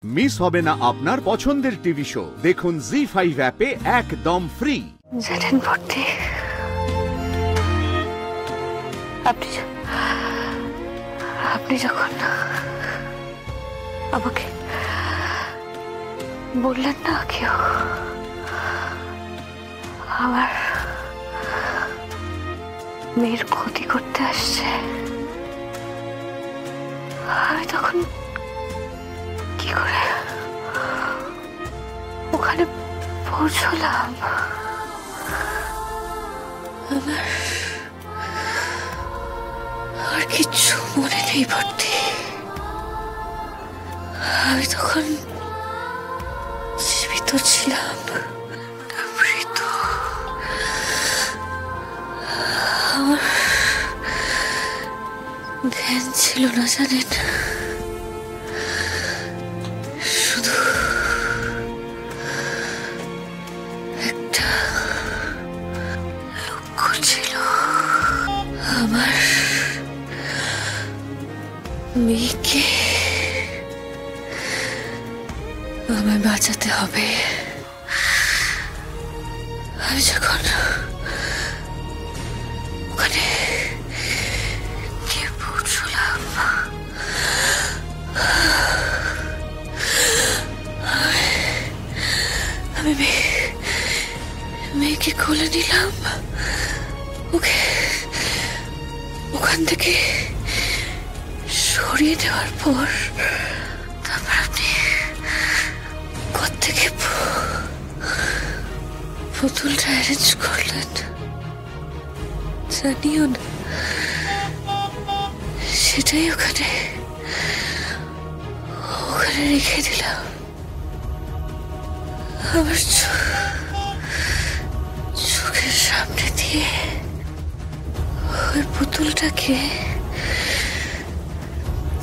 Miss হবে না আপনার পছন্দের টিভি শো। দেখুন জি5 অ্যাপে একদম ফ্রি। জানেন ভর্তি, আপনি যখন আমাকে বললেন না কেউ আমার মেয়ের ক্ষতি করতে আসছে, আমি তখন কি করে ওখানে পৌঁছলাম আর কিচ্ছু মনে নেই ভর্তি। আমি তখন জীবিত ছিলাম, মৃত। আমার জ্ঞান ছিল না জানেন, শুধু একটা লক্ষ্য ছিল, আমার মেয়েকে আমায় বাঁচাতে হবে। আমি যখন ওখানে গিয়ে পৌঁছলাম, আমি মেয়েকে কোলে নিলাম, ওকে ওখান থেকে সরিয়ে দেওয়ার পর তারপর আপনি কোত্থেকে পুতুলটা অ্যারেঞ্জ করলেন জানিও না, সেটাই ওখানে রেখে দিলাম। আমার চোখের সামনে দিয়ে ওই পুতুলটাকে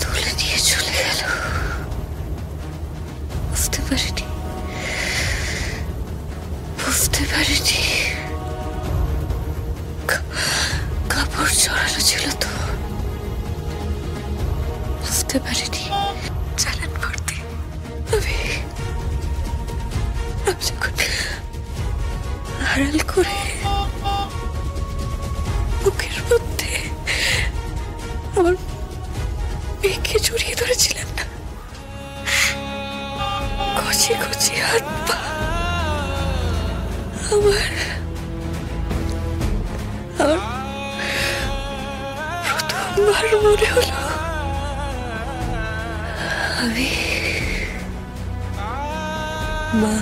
তুলে নিয়ে চলে গেল। বুঝতে পারিনি কাপড় চড়ানো ছিল তো, বুঝতে পারিনি। জানেন ভর্তি, আমি যখন আড়াল করে বুকের মধ্যে আমার মেয়েকে জড়িয়ে ধরেছিলেন না, কচি কচি হাত পা, আমার প্রথমবার মনে হলো আমি মা।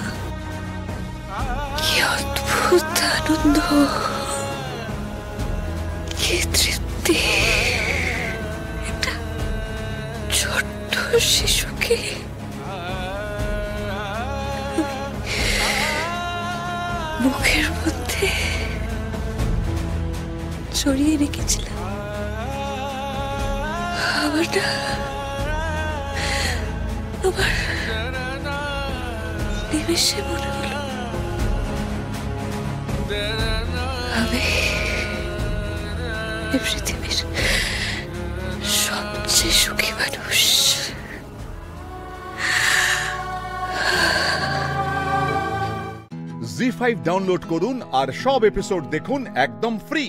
কি অদ্ভুত আনন্দ, কি তৃপ্তি, একটা ছোট্ট শিশুকে মুখের মধ্যে জড়িয়ে রেখেছিলাম। আমার নিমেষে মনে হলো আমি এই পৃথিবীর সবচেয়ে সুখী মানুষ। জি5 ডাউনলোড করুন আর সব এপিসোড দেখুন একদম ফ্রি।